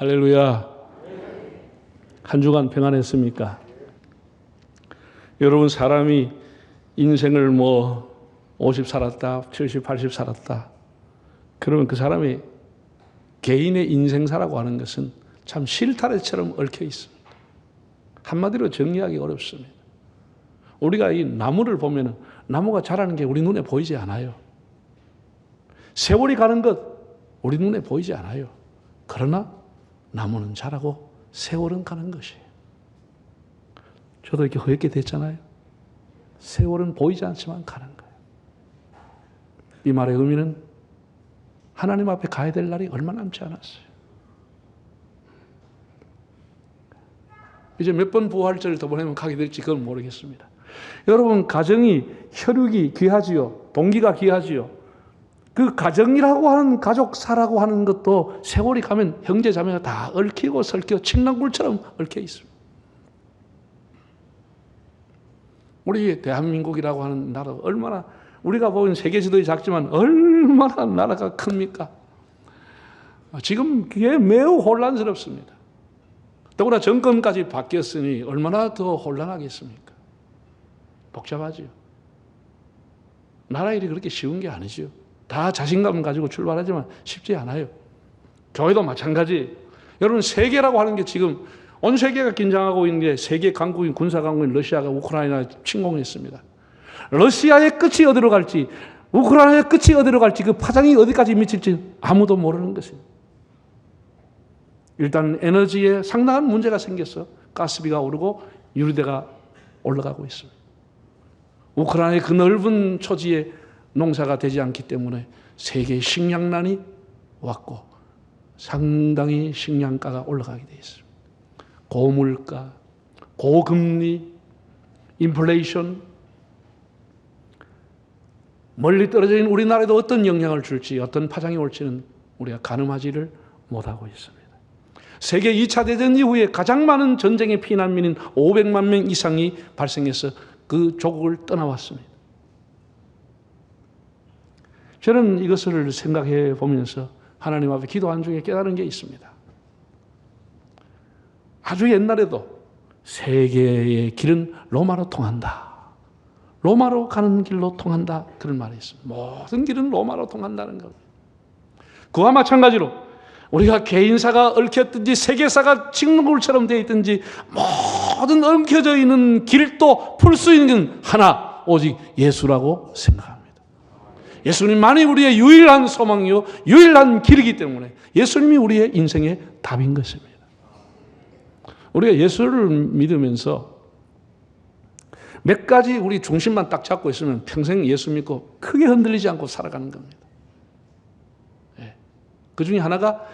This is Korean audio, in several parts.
할렐루야. 한 주간 평안했습니까? 여러분, 사람이 인생을 50 살았다, 70, 80 살았다. 그러면 그 사람이 개인의 인생사라고 하는 것은 참 실타래처럼 얽혀 있습니다. 한마디로 정리하기 어렵습니다. 우리가 이 나무를 보면 나무가 자라는 게 우리 눈에 보이지 않아요. 세월이 가는 것 우리 눈에 보이지 않아요. 그러나 나무는 자라고 세월은 가는 것이에요. 저도 이렇게 허옇게 됐잖아요. 세월은 보이지 않지만 가는 거예요. 이 말의 의미는 하나님 앞에 가야 될 날이 얼마 남지 않았어요. 이제 몇 번 부활절을 더 보내면 가게 될지 그건 모르겠습니다. 여러분, 가정이 혈육이 귀하지요. 동기가 귀하지요. 그 가정이라고 하는 가족사라고 하는 것도 세월이 가면 형제 자매가 다 얽히고 설키고 칡랑굴처럼 얽혀 있습니다. 우리 대한민국이라고 하는 나라 얼마나 우리가 보는 세계 지도에 작지만 얼마나 나라가 큽니까? 지금 그게 매우 혼란스럽습니다. 더구나 정권까지 바뀌었으니 얼마나 더 혼란하겠습니까? 복잡하지요. 나라 일이 그렇게 쉬운 게 아니지요. 다 자신감 가지고 출발하지만 쉽지 않아요. 교회도 마찬가지. 여러분, 세계라고 하는 게 지금 온 세계가 긴장하고 있는데 세계 강국인 군사 강국인 러시아가 우크라이나 침공했습니다. 러시아의 끝이 어디로 갈지, 우크라이나의 끝이 어디로 갈지, 그 파장이 어디까지 미칠지 아무도 모르는 것입니다. 일단 에너지에 상당한 문제가 생겼어. 가스비가 오르고 유리대가 올라가고 있습니다. 우크라이나의 그 넓은 초지에 농사가 되지 않기 때문에 세계의 식량난이 왔고 상당히 식량가가 올라가게 되어 있습니다. 고물가, 고금리, 인플레이션, 멀리 떨어져 있는 우리나라에도 어떤 영향을 줄지, 어떤 파장이 올지는 우리가 가늠하지를 못하고 있습니다. 세계 2차 대전 이후에 가장 많은 전쟁의 피난민인 500만 명 이상이 발생해서 그 조국을 떠나왔습니다. 저는 이것을 생각해 보면서 하나님 앞에 기도한 중에 깨달은 게 있습니다. 아주 옛날에도 세계의 길은 로마로 통한다. 로마로 가는 길로 통한다. 그런 말이 있습니다. 모든 길은 로마로 통한다는 것. 그와 마찬가지로 우리가 개인사가 얽혔든지 세계사가 직무굴처럼 되어 있든지 모든 엉켜져 있는 길도 풀 수 있는 하나, 오직 예수라고 생각합니다. 예수님만이 우리의 유일한 소망이요 유일한 길이기 때문에 예수님이 우리의 인생의 답인 것입니다. 우리가 예수를 믿으면서 몇 가지 우리 중심만 딱 잡고 있으면 평생 예수 믿고 크게 흔들리지 않고 살아가는 겁니다. 그 중에 하나가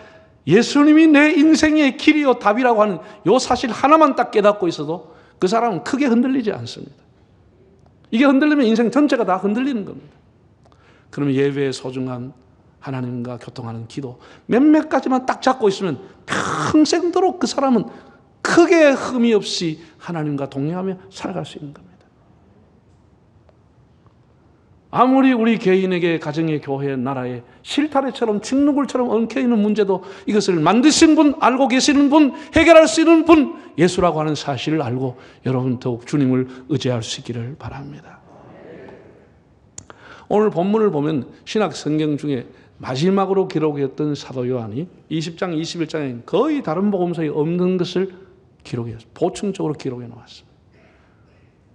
예수님이 내 인생의 길이요 답이라고 하는 이 사실 하나만 딱 깨닫고 있어도 그 사람은 크게 흔들리지 않습니다. 이게 흔들리면 인생 전체가 다 흔들리는 겁니다. 그러면 예배의 소중함, 하나님과 교통하는 기도 몇몇 가지만 딱 잡고 있으면 평생도록 그 사람은 크게 흠이 없이 하나님과 동행하며 살아갈 수 있는 겁니다. 아무리 우리 개인에게 가정의 교회 나라에 실타래처럼 직누굴처럼 엉켜있는 문제도 이것을 만드신 분, 알고 계시는 분, 해결할 수 있는 분, 예수라고 하는 사실을 알고 여러분 더욱 주님을 의지할 수 있기를 바랍니다. 오늘 본문을 보면 신약 성경 중에 마지막으로 기록했던 사도 요한이 20장, 21장에 거의 다른 복음서에 없는 것을 기록해서 보충적으로 기록해 놓았습니다.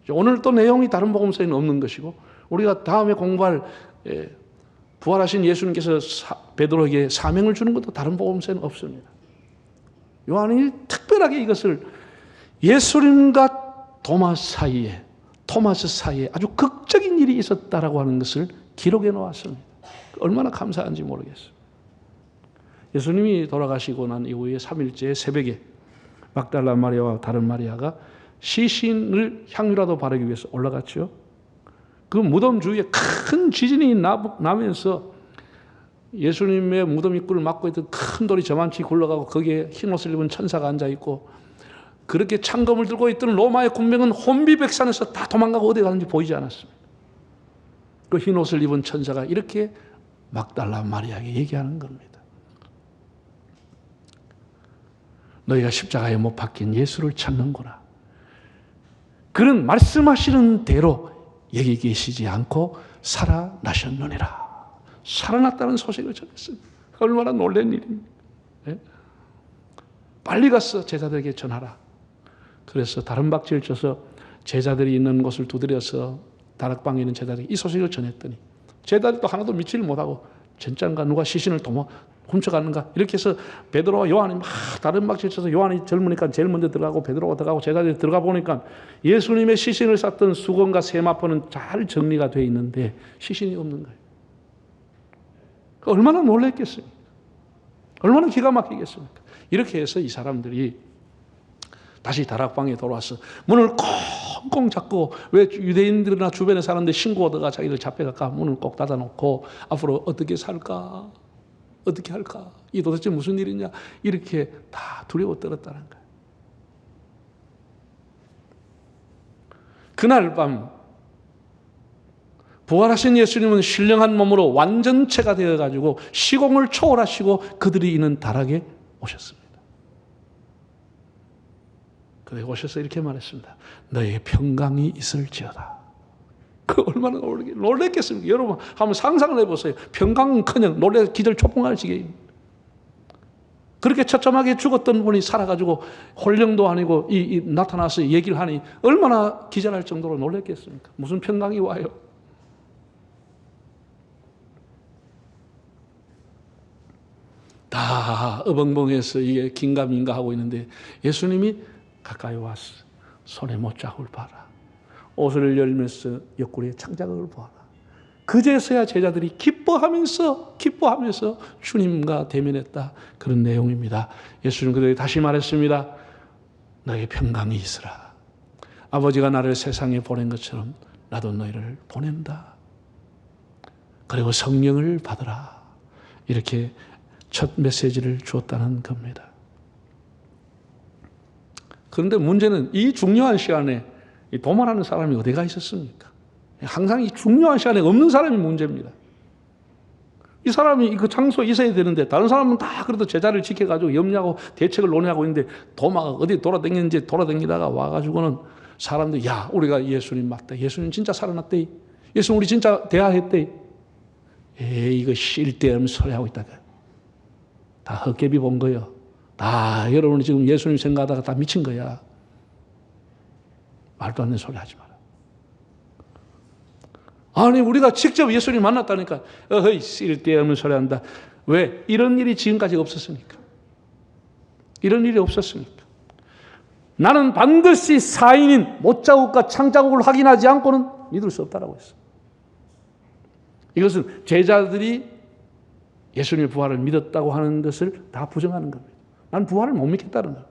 오늘 또 내용이 다른 복음서에는 없는 것이고 우리가 다음에 공부할 부활하신 예수님께서 베드로에게 사명을 주는 것도 다른 복음서에는 없습니다. 요한이 특별하게 이것을 예수님과 토마스 사이에 아주 극적인 일이 있었다라고 하는 것을 기록해 놓았습니다. 얼마나 감사한지 모르겠어요. 예수님이 돌아가시고 난 이후에 3일째 새벽에 막달라 마리아와 다른 마리아가 시신을 향유라도 바르기 위해서 올라갔죠. 그 무덤 주위에 큰 지진이 나면서 예수님의 무덤 입구를 막고 있던 큰 돌이 저만치 굴러가고 거기에 흰 옷을 입은 천사가 앉아있고 그렇게 창검을 들고 있던 로마의 군병은 혼비백산에서 다 도망가고 어디 가는지 보이지 않았습니다. 그 흰 옷을 입은 천사가 이렇게 막달라 마리아에게 얘기하는 겁니다. 너희가 십자가에 못 박힌 예수를 찾는구나. 그는 말씀하시는 대로 여기 계시지 않고 살아나셨느니라. 살아났다는 소식을 전했습니다. 얼마나 놀란 일입니까? 네? 빨리 가서 제자들에게 전하라. 그래서 다른 박지를 쳐서 제자들이 있는 곳을 두드려서 다락방에 있는 제자들에게 이 소식을 전했더니 제자들도 하나도 믿지를 못하고 진짠가 누가 시신을 훔쳐갔는가 이렇게 해서 베드로와 요한이 막 다른 박지를 쳐서 요한이 젊으니까 제일 먼저 들어가고 베드로가 들어가고 제자들이 들어가 보니까 예수님의 시신을 쌌던 수건과 세마포는 잘 정리가 되어 있는데 시신이 없는 거예요. 얼마나 놀랐겠습니까? 얼마나 기가 막히겠습니까? 이렇게 해서 이 사람들이 다시 다락방에 돌아와서 문을 꽁꽁 잡고, 왜 유대인들이나 주변에 사람들 신고 오다가 자기들 잡혀갈까 문을 꼭 닫아놓고 앞으로 어떻게 살까? 어떻게 할까? 이 도대체 무슨 일이냐? 이렇게 다 두려워 떨었다는 거예요. 그날 밤 부활하신 예수님은 신령한 몸으로 완전체가 되어가지고 시공을 초월하시고 그들이 있는 다락에 오셨습니다. 그들이 오셔서 이렇게 말했습니다. 너의 평강이 있을지어다. 그 얼마나 놀랬겠습니까? 여러분 한번 상상을 해보세요. 평강은커녕 놀래 기절 초풍할 지경입니다. 그렇게 처참하게 죽었던 분이 살아가지고 혼령도 아니고 나타나서 얘기를 하니 얼마나 기절할 정도로 놀랬겠습니까? 무슨 평강이 와요? 다 어벙벙해서 이게 긴가민가 하고 있는데 예수님이 가까이 와서 손에 못자국을 봐라. 옷을 열면서 옆구리에 창자국을 보아라. 그제서야 제자들이 기뻐하면서 주님과 대면했다. 그런 내용입니다. 예수님 그들에게 다시 말했습니다. 너의 평강이 있으라. 아버지가 나를 세상에 보낸 것처럼 나도 너희를 보낸다. 그리고 성령을 받으라. 이렇게 첫 메시지를 주었다는 겁니다. 그런데 문제는 이 중요한 시간에 도마라는 사람이 어디가 있었습니까? 항상 이 중요한 시간에 없는 사람이 문제입니다. 이 사람이 그 장소에 있어야 되는데 다른 사람은 다 그래도 제자를 지켜가지고 염려하고 대책을 논의하고 있는데 도마가 어디 돌아다니는지 돌아다니다가 와가지고는 사람들이 야 우리가 예수님 맞다. 예수님 진짜 살아났대. 예수님 우리 진짜 대화했대. 이거 쓸데없는 소리 하고 있다가 다 헛개비 본 거예요. 다 여러분이 지금 예수님 생각하다가 다 미친 거야. 말도 안 되는 소리 하지 마라. 아니 우리가 직접 예수님 만났다니까 어허이 쓸데없는 소리 한다. 왜? 이런 일이 지금까지 없었으니까. 이런 일이 없었으니까. 나는 반드시 사인인 못자국과 창자국을 확인하지 않고는 믿을 수 없다라고 했어. 이것은 제자들이 예수님의 부활을 믿었다고 하는 것을 다 부정하는 겁니다. 나는 부활을 못 믿겠다는 거예요.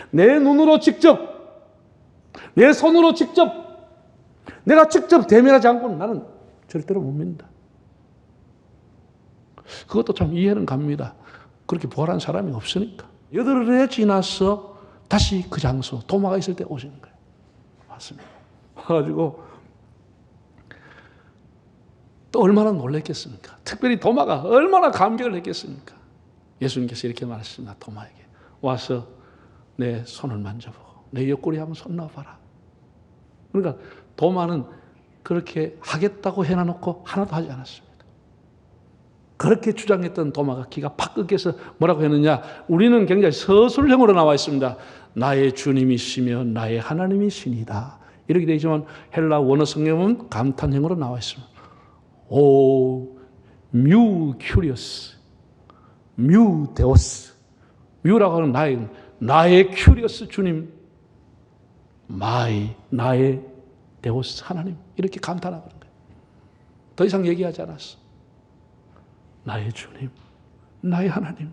내 눈으로 직접, 내 손으로 직접, 내가 직접 대면하지 않고는 나는 절대로 못 믿는다. 그것도 참 이해는 갑니다. 그렇게 부활한 사람이 없으니까. 8해 지나서 다시 그 장소, 도마가 있을 때 오시는 거예요. 맞습니다. 와가지고 또 얼마나 놀랐겠습니까? 특별히 도마가 얼마나 감격을 했겠습니까? 예수님께서 이렇게 말했습니다. 도마에게 와서 내 손을 만져보고 내 옆구리 한번 손 넣어봐라. 그러니까 도마는 그렇게 하겠다고 해놔놓고 하나도 하지 않았습니다. 그렇게 주장했던 도마가 기가 팍 꺾여서 뭐라고 했느냐? 우리는 굉장히 서술형으로 나와 있습니다. 나의 주님이시며 나의 하나님이시니다. 이렇게 되지만 헬라 원어 성경은 감탄형으로 나와 있습니다. 오, 뮤 큐리어스, 뮤 데오스. 뮤라고 하는 나의 큐리어스 주님, 나의 데오스 하나님. 이렇게 감탄하고 있는 거예요. 더 이상 얘기하지 않았어. 나의 주님, 나의 하나님.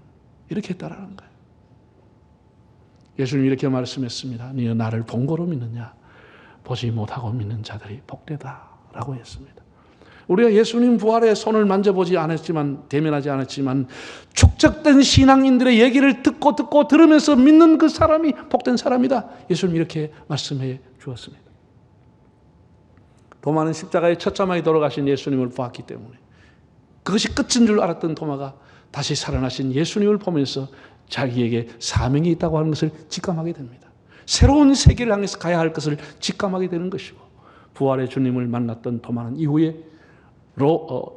이렇게 따라하는 거예요. 예수님이 이렇게 말씀했습니다. 너희 나를 본 거로 믿느냐? 보지 못하고 믿는 자들이 복되다라고 했습니다. 우리가 예수님 부활에 손을 만져보지 않았지만, 대면하지 않았지만 축적된 신앙인들의 얘기를 듣고 들으면서 믿는 그 사람이 복된 사람이다. 예수님이 이렇게 말씀해 주었습니다. 도마는 십자가에 처참하게 돌아가신 예수님을 보았기 때문에 그것이 끝인 줄 알았던 도마가 다시 살아나신 예수님을 보면서 자기에게 사명이 있다고 하는 것을 직감하게 됩니다. 새로운 세계를 향해서 가야 할 것을 직감하게 되는 것이고, 부활의 주님을 만났던 도마는 이후에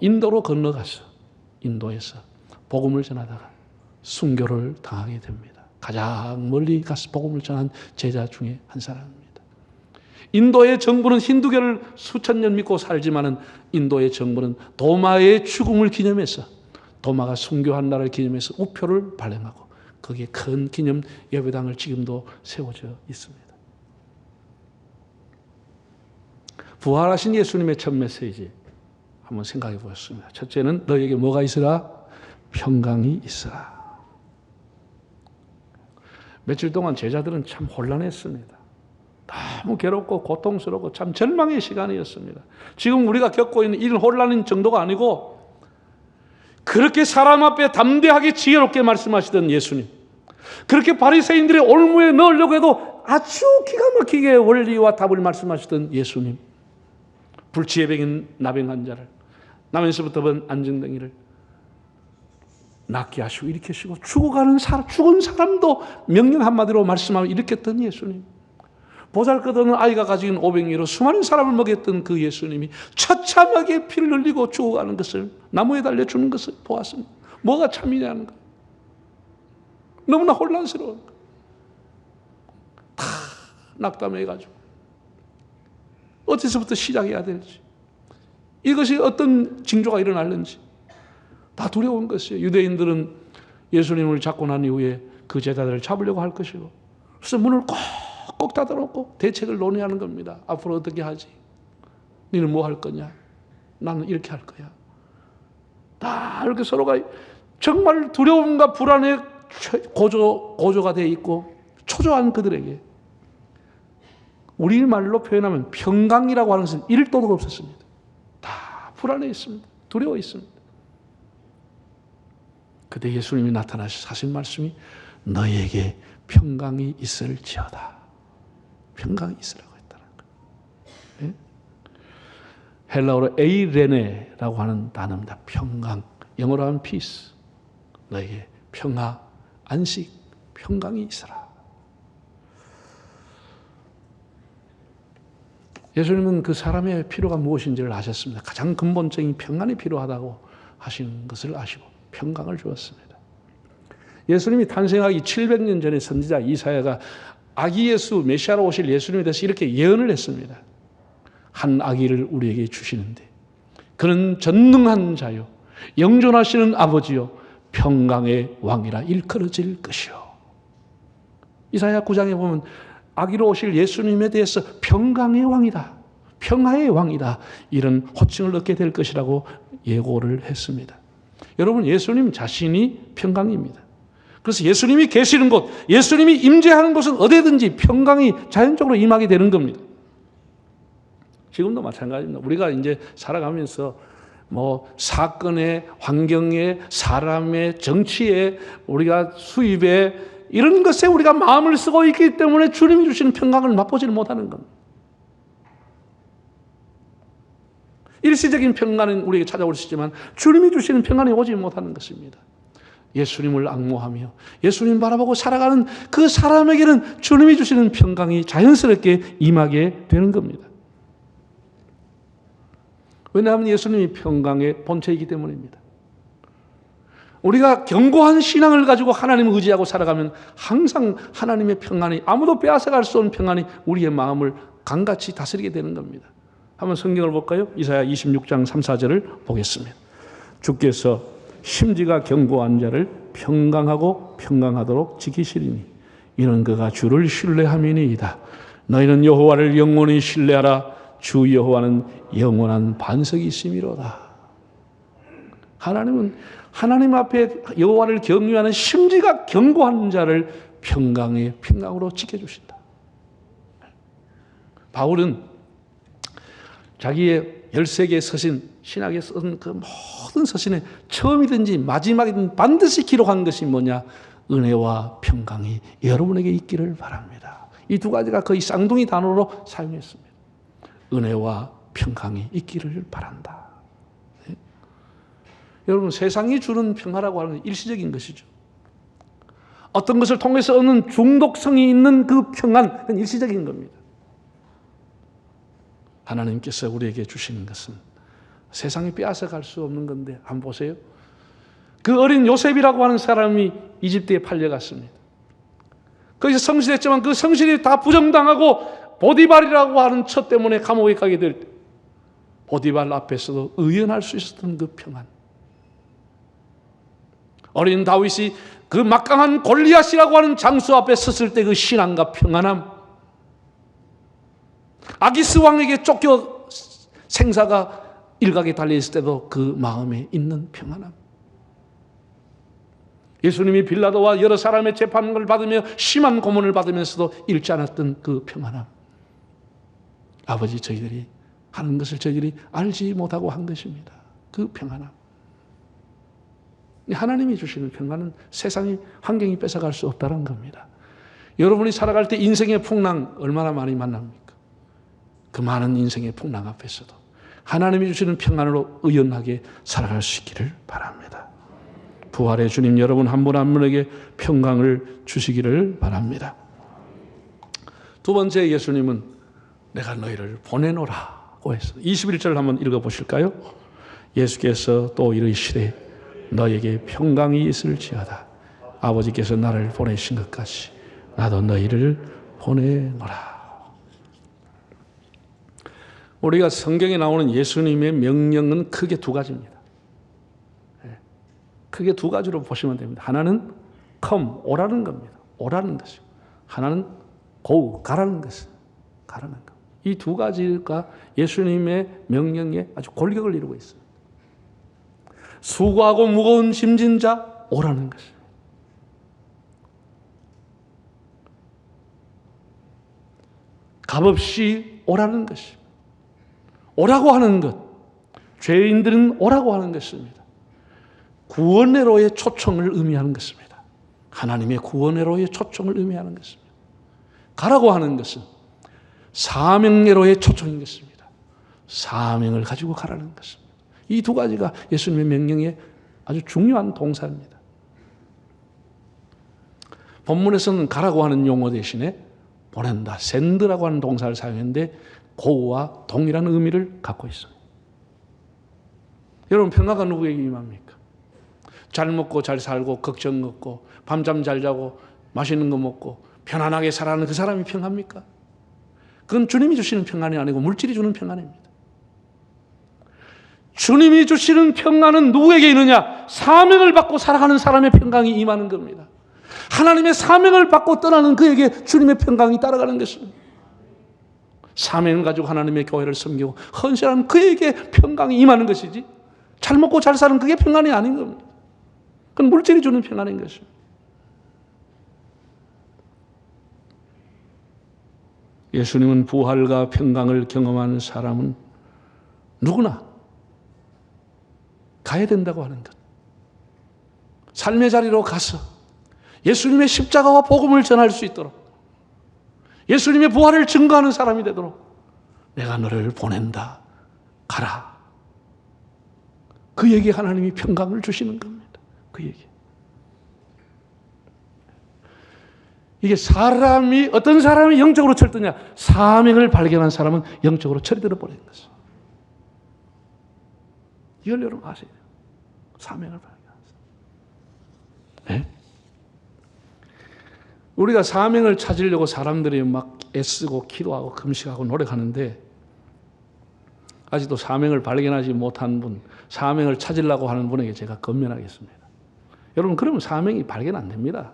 인도로 건너가서 인도에서 복음을 전하다가 순교를 당하게 됩니다. 가장 멀리 가서 복음을 전한 제자 중에 한 사람입니다. 인도의 정부는 힌두교를 수천 년 믿고 살지만은 인도의 정부는 도마의 죽음을 기념해서, 도마가 순교한 날을 기념해서 우표를 발행하고 거기에 큰 기념 예배당을 지금도 세워져 있습니다. 부활하신 예수님의 첫 메시지 한번 생각해 보겠습니다. 첫째는 너에게 뭐가 있으라? 평강이 있으라. 며칠 동안 제자들은 참 혼란했습니다. 너무 괴롭고 고통스럽고 참 절망의 시간이었습니다. 지금 우리가 겪고 있는 이런 혼란인 정도가 아니고, 그렇게 사람 앞에 담대하게 지혜롭게 말씀하시던 예수님, 그렇게 바리새인들의 올무에 넣으려고 해도 아주 기가 막히게 원리와 답을 말씀하시던 예수님, 불치에 배긴 나병 환자를, 나면서부터 본 안진뱅이를 낫게 하시고 일으키시고, 죽은 사람도 명령 한마디로 말씀하며 일으켰던 예수님, 보잘것없는 아이가 가진 오병이로 수많은 사람을 먹였던 그 예수님이 처참하게 피를 흘리고 죽어가는 것을, 나무에 달려 죽는 것을 보았습니다. 뭐가 참이냐는 거, 너무나 혼란스러운 거, 다 낙담해가지고 어디서부터 시작해야 될지, 이것이 어떤 징조가 일어날는지 다 두려운 것이에요. 유대인들은 예수님을 잡고 난 이후에 그 제자들을 잡으려고 할 것이고, 그래서 문을 꼭 닫아놓고 대책을 논의하는 겁니다. 앞으로 어떻게 하지? 너는 뭐 할 거냐? 나는 이렇게 할 거야. 다 이렇게 서로가 정말 두려움과 불안의 고조가 되어 있고, 초조한 그들에게 우리말로 표현하면 평강이라고 하는 것은 1도도 없었습니다. 다 불안해 있습니다. 두려워 있습니다. 그때 예수님이 나타나셔서 하신 말씀이 너희에게 평강이 있을지어다. 평강이 있으라고 했다는 거예요. 헬라어로 에이레네라고 하는 단어입니다. 평강, 영어로 하면 peace. 너에게 평화, 안식, 평강이 있으라. 예수님은 그 사람의 필요가 무엇인지를 아셨습니다. 가장 근본적인 평안이 필요하다고 하시는 것을 아시고 평강을 주었습니다. 예수님이 탄생하기 700년 전에 선지자 이사야가 아기 예수, 메시아로 오실 예수님에 대해서 이렇게 예언을 했습니다. 한 아기를 우리에게 주시는데 그는 전능한 자요, 영존하시는 아버지요, 평강의 왕이라 일컬어질 것이요. 이사야 9장에 보면 아기로 오실 예수님에 대해서 평강의 왕이다, 평화의 왕이다, 이런 호칭을 얻게 될 것이라고 예고를 했습니다. 여러분, 예수님 자신이 평강입니다. 그래서 예수님이 계시는 곳, 예수님이 임재하는 곳은 어디든지 평강이 자연적으로 임하게 되는 겁니다. 지금도 마찬가지입니다. 우리가 이제 살아가면서 사건에, 환경에, 사람의, 정치에, 우리가 수입에, 이런 것에 우리가 마음을 쓰고 있기 때문에 주님이 주시는 평강을 맛보지를 못하는 겁니다. 일시적인 평강은 우리에게 찾아올 수 있지만 주님이 주시는 평강이 오지 못하는 것입니다. 예수님을 앙모하며 예수님 바라보고 살아가는 그 사람에게는 주님이 주시는 평강이 자연스럽게 임하게 되는 겁니다. 왜냐하면 예수님이 평강의 본체이기 때문입니다. 우리가 견고한 신앙을 가지고 하나님을 의지하고 살아가면 항상 하나님의 평안이, 아무도 빼앗아갈 수 없는 평안이 우리의 마음을 강같이 다스리게 되는 겁니다. 한번 성경을 볼까요? 이사야 26장 3, 4절을 보겠습니다. 주께서 심지가 견고한 자를 평강하고 평강하도록 지키시리니 이는 그가 주를 신뢰함이니이다. 너희는 여호와를 영원히 신뢰하라. 주 여호와는 영원한 반석이 있음이로다. 하나님은 하나님 앞에 여호와를 경유하는 심지가 견고한 자를 평강으로 지켜주신다. 바울은 자기의 13개의 서신, 신학에 쓴 그 모든 서신의 처음이든지 마지막이든 반드시 기록한 것이 뭐냐? 은혜와 평강이 여러분에게 있기를 바랍니다. 이 두 가지가 거의 쌍둥이 단어로 사용했습니다. 은혜와 평강이 있기를 바란다. 네? 여러분, 세상이 주는 평화라고 하는 건 일시적인 것이죠. 어떤 것을 통해서 얻는 중독성이 있는 그 평안, 그건 일시적인 겁니다. 하나님께서 우리에게 주시는 것은 세상이 빼앗아갈 수 없는 건데 한번 보세요. 그 어린 요셉이라고 하는 사람이 이집트에 팔려갔습니다. 거기서 성실했지만 그 성실이 다 부정당하고 보디발이라고 하는 처 때문에 감옥에 가게 될 때 보디발 앞에서도 의연할 수 있었던 그 평안. 어린 다윗이 그 막강한 골리앗이라고 하는 장수 앞에 섰을 때 그 신앙과 평안함. 아기스 왕에게 쫓겨 생사가 일각에 달려있을 때도 그 마음에 있는 평안함. 예수님이 빌라도와 여러 사람의 재판을 받으며 심한 고문을 받으면서도 잃지 않았던 그 평안함. 아버지, 저희들이 하는 것을 저희들이 알지 못하고 한 것입니다. 그 평안함. 하나님이 주시는 평안은 세상이 환경이 뺏어갈 수 없다는 겁니다. 여러분이 살아갈 때 인생의 풍랑 얼마나 많이 만납니까? 그 많은 인생의 풍랑 앞에서도 하나님이 주시는 평안으로 의연하게 살아갈 수 있기를 바랍니다. 부활의 주님 여러분 한 분 한 분에게 평강을 주시기를 바랍니다. 두 번째, 예수님은 내가 너희를 보내노라고 했어요. 21절 한번 읽어보실까요? 예수께서 또 이르시되 너에게 평강이 있을지어다. 아버지께서 나를 보내신 것 같이 나도 너희를 보내노라. 우리가 성경에 나오는 예수님의 명령은 크게 두 가지입니다. 크게 두 가지로 보시면 됩니다. 하나는 come, 오라는 겁니다. 오라는 것이고, 하나는 go, 가라는 것이에요. 가라는 것. 이 두 가지가 예수님의 명령에 아주 골격을 이루고 있습니다. 수고하고 무거운 짐진 자 오라는 것입니다. 값없이 오라는 것입니다. 오라고 하는 것, 죄인들은 오라고 하는 것입니다. 구원회로의 초청을 의미하는 것입니다. 하나님의 구원회로의 초청을 의미하는 것입니다. 가라고 하는 것은 사명회로의 초청인 것입니다. 사명을 가지고 가라는 것입니다. 이 두 가지가 예수님의 명령의 아주 중요한 동사입니다. 본문에서는 가라고 하는 용어 대신에 보낸다, send라고 하는 동사를 사용했는데 go와 동일한 의미를 갖고 있습니다. 여러분, 평화가 누구에게 임합니까? 잘 먹고 잘 살고 걱정 없고 밤잠 잘 자고 맛있는 거 먹고 편안하게 살아가는 그 사람이 평화입니까? 그건 주님이 주시는 평안이 아니고 물질이 주는 평안입니다. 주님이 주시는 평안은 누구에게 있느냐? 사명을 받고 살아가는 사람의 평강이 임하는 겁니다. 하나님의 사명을 받고 떠나는 그에게 주님의 평강이 따라가는 것입니다. 사명을 가지고 하나님의 교회를 섬기고 헌신하는 그에게 평강이 임하는 것이지, 잘 먹고 잘 사는 그게 평안이 아닌 겁니다. 그건 물질이 주는 평안인 것입니다. 예수님은 부활과 평강을 경험하는 사람은 누구나 가야 된다고 하는 것. 삶의 자리로 가서 예수님의 십자가와 복음을 전할 수 있도록, 예수님의 부활을 증거하는 사람이 되도록 내가 너를 보낸다. 가라. 그에게 하나님이 평강을 주시는 겁니다. 그에게. 이게 사람이, 어떤 사람이 영적으로 철드냐? 사명을 발견한 사람은 영적으로 철이 들어버리는 것입니다. 이걸 여러분 아셔야 돼요. 사명을 발견하세요. 네? 우리가 사명을 찾으려고 사람들이 막 애쓰고 기도하고 금식하고 노력하는데 아직도 사명을 발견하지 못한 분, 사명을 찾으려고 하는 분에게 제가 건면하겠습니다. 여러분, 그러면 사명이 발견 안 됩니다.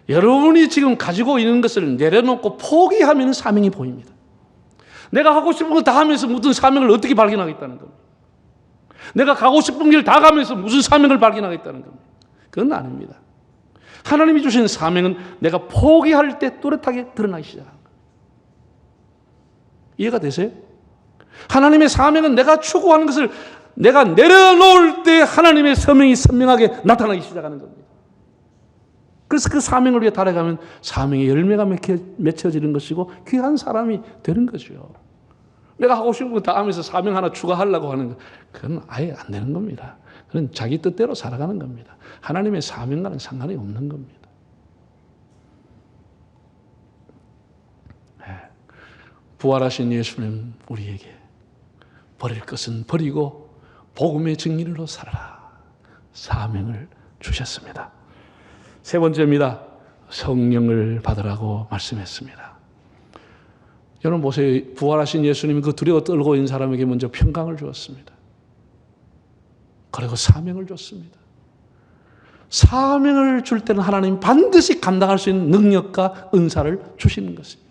여러분이 지금 가지고 있는 것을 내려놓고 포기하면 사명이 보입니다. 내가 하고 싶은 거 다 하면서 무슨 사명을 어떻게 발견하겠다는 겁니다. 내가 가고 싶은 길 다 가면서 무슨 사명을 발견하겠다는 겁니다. 그건 아닙니다. 하나님이 주신 사명은 내가 포기할 때 뚜렷하게 드러나기 시작합니다. 이해가 되세요? 하나님의 사명은 내가 추구하는 것을 내가 내려놓을 때 하나님의 사명이 선명하게 나타나기 시작하는 겁니다. 그래서 그 사명을 위해 달아가면 사명의 열매가 맺혀지는 것이고 귀한 사람이 되는 거죠. 내가 하고 싶은 거 다 하면서 사명 하나 추가하려고 하는 거, 그건 아예 안 되는 겁니다. 그건 자기 뜻대로 살아가는 겁니다. 하나님의 사명과는 상관이 없는 겁니다. 부활하신 예수님 우리에게 버릴 것은 버리고 복음의 증인으로 살아라. 사명을 주셨습니다. 세 번째입니다. 성령을 받으라고 말씀했습니다. 여러분 보세요. 부활하신 예수님이 그 두려워 떨고 있는 사람에게 먼저 평강을 주었습니다. 그리고 사명을 줬습니다. 사명을 줄 때는 하나님 반드시 감당할 수 있는 능력과 은사를 주시는 것입니다.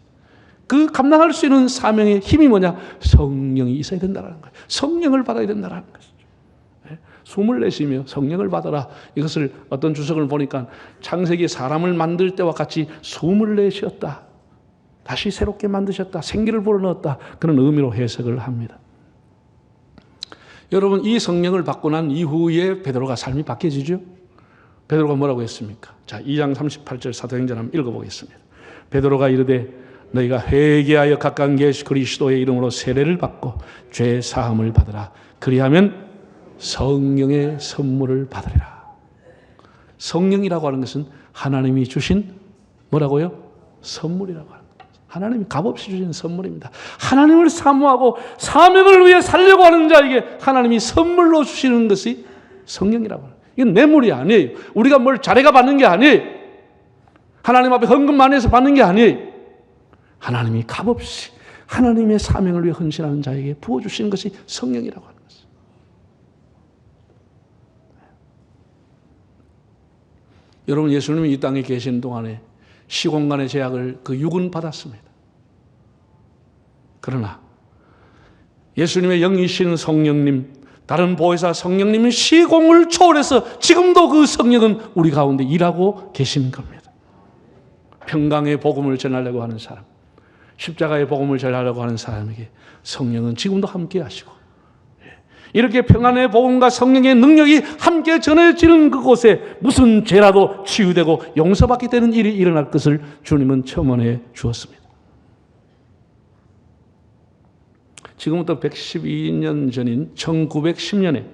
그 감당할 수 있는 사명의 힘이 뭐냐? 성령이 있어야 된다는 거예요. 성령을 받아야 된다는 것이죠. 숨을 내쉬며 성령을 받아라. 이것을 어떤 주석을 보니까 창세기 사람을 만들 때와 같이 숨을 내쉬었다. 다시 새롭게 만드셨다. 생기를 불어넣었다. 그런 의미로 해석을 합니다. 여러분 이 성령을 받고 난 이후에 베드로가 삶이 바뀌어지죠. 베드로가 뭐라고 했습니까? 자, 2장 38절 사도행전 한번 읽어보겠습니다. 베드로가 이르되 너희가 회개하여 각각 예수 그리스도의 이름으로 세례를 받고 죄 사함을 받으라. 그리하면 성령의 선물을 받으리라. 성령이라고 하는 것은 하나님이 주신 뭐라고요? 선물이라고 하는 거예요. 하나님이 값없이 주신 선물입니다. 하나님을 사모하고 사명을 위해 살려고 하는 자에게 하나님이 선물로 주시는 것이 성령이라고 합니다. 이건 뇌물이 아니에요. 우리가 뭘 잘해가 받는 게 아니에요. 하나님 앞에 헌금 많이 해서 받는 게 아니에요. 하나님이 값없이 하나님의 사명을 위해 헌신하는 자에게 부어주시는 것이 성령이라고 하는 것입니다. 여러분 예수님이 이 땅에 계신 동안에 시공간의 제약을 그 육은 받았습니다. 그러나 예수님의 영이신 성령님, 다른 보혜사 성령님이 시공을 초월해서 지금도 그 성령은 우리 가운데 일하고 계시는 겁니다. 평강의 복음을 전하려고 하는 사람, 십자가의 복음을 전하려고 하는 사람에게 성령은 지금도 함께 하시고, 이렇게 평안의 복음과 성령의 능력이 함께 전해지는 그곳에 무슨 죄라도 치유되고 용서받게 되는 일이 일어날 것을 주님은 첨언해 주었습니다. 지금부터 112년 전인 1910년에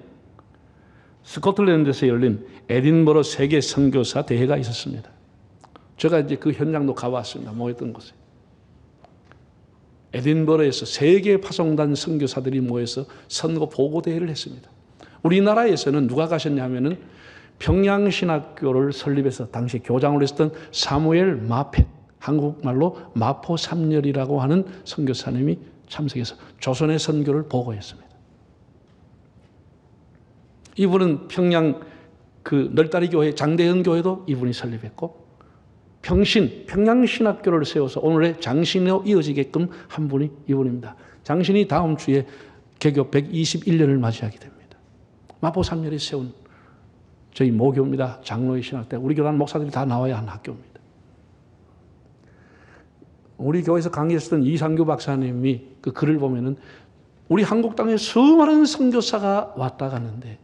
스코틀랜드에서 열린 에딘버러 세계 선교사 대회가 있었습니다. 제가 이제 그 현장도 가봤습니다. 모였던 곳에. 에딘버러에서 세계 파송단 선교사들이 모여서 선거 보고 대회를 했습니다. 우리나라에서는 누가 가셨냐면은 평양신학교를 설립해서 당시 교장으로 했던 사무엘 마펫, 한국말로 마포 삼열이라고 하는 선교사님이 참석해서 조선의 선교를 보고했습니다. 이분은 평양 그 널다리 교회 장대현 교회도 이분이 설립했고, 평양신학교를 세워서 오늘의 장신으로 이어지게끔 한 분이 이분입니다. 장신이 다음 주에 개교 121년을 맞이하게 됩니다. 마포 삼열이 세운 저희 모교입니다. 장로의 신학대. 우리 교단 목사들이 다 나와야 하는 학교입니다. 우리 교회에서 강의했던 이상규 박사님이 그 글을 보면은 우리 한국 땅에 수많은 선교사가 왔다 갔는데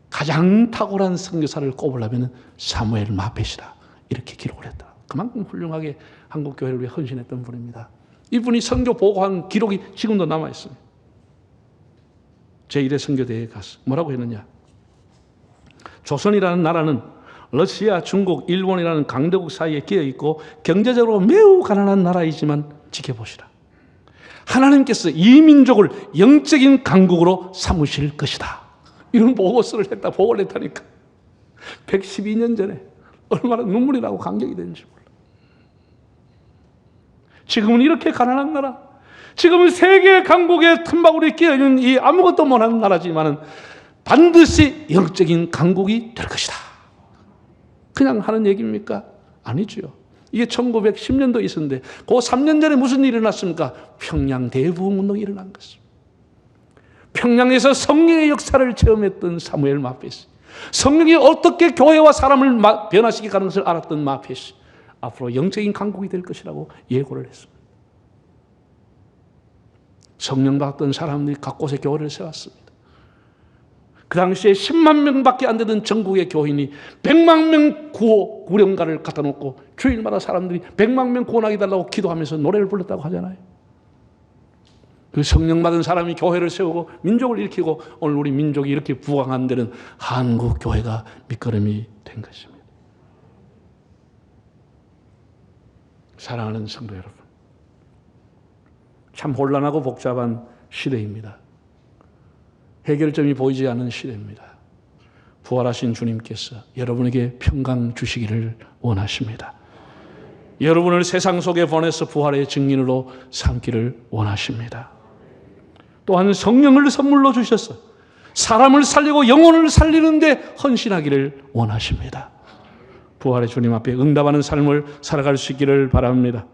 가장 탁월한 선교사를 꼽으려면 사무엘 마펫이다. 이렇게 기록을 했다. 그만큼 훌륭하게 한국 교회를 위해 헌신했던 분입니다. 이분이 선교 보고한 기록이 지금도 남아 있습니다. 제1회 선교대회에 가서 뭐라고 했느냐? 조선이라는 나라는 러시아, 중국, 일본이라는 강대국 사이에 끼어 있고 경제적으로 매우 가난한 나라이지만 지켜보시라. 하나님께서 이 민족을 영적인 강국으로 삼으실 것이다. 이런 보고를 했다니까. 112년 전에 얼마나 눈물이 나고 감격이 되는지 몰라. 지금은 이렇게 가난한 나라, 지금은 세계 강국의 틈바구리에 끼어있는 이 아무것도 못하는 나라지만은 반드시 영적인 강국이 될 것이다. 그냥 하는 얘기입니까? 아니죠. 이게 1910년도에 있었는데 그 3년 전에 무슨 일이 일어났습니까? 평양 대부흥운동이 일어난 것입니다. 평양에서 성령의 역사를 체험했던 사무엘 마펫이, 성령이 어떻게 교회와 사람을 변화시켜 가는 것을 알았던 마펫이 앞으로 영적인 강국이 될 것이라고 예고를 했습니다. 성령 받았던 사람들이 각곳에 교회를 세웠습니다. 그 당시에 10만 명밖에 안 되던 전국의 교인이 100만 명 구령가를 갖다 놓고 주일마다 사람들이 100만 명 구원하게 달라고 기도하면서 노래를 불렀다고 하잖아요. 그 성령 받은 사람이 교회를 세우고 민족을 일으키고 오늘 우리 민족이 이렇게 부강한 데는 한국 교회가 밑거름이 된 것입니다. 사랑하는 성도 여러분, 참 혼란하고 복잡한 시대입니다. 해결점이 보이지 않는 시대입니다. 부활하신 주님께서 여러분에게 평강 주시기를 원하십니다. 여러분을 세상 속에 보내서 부활의 증인으로 삼기를 원하십니다. 또한 성령을 선물로 주셔서 사람을 살리고 영혼을 살리는데 헌신하기를 원하십니다. 부활의 주님 앞에 응답하는 삶을 살아갈 수 있기를 바랍니다.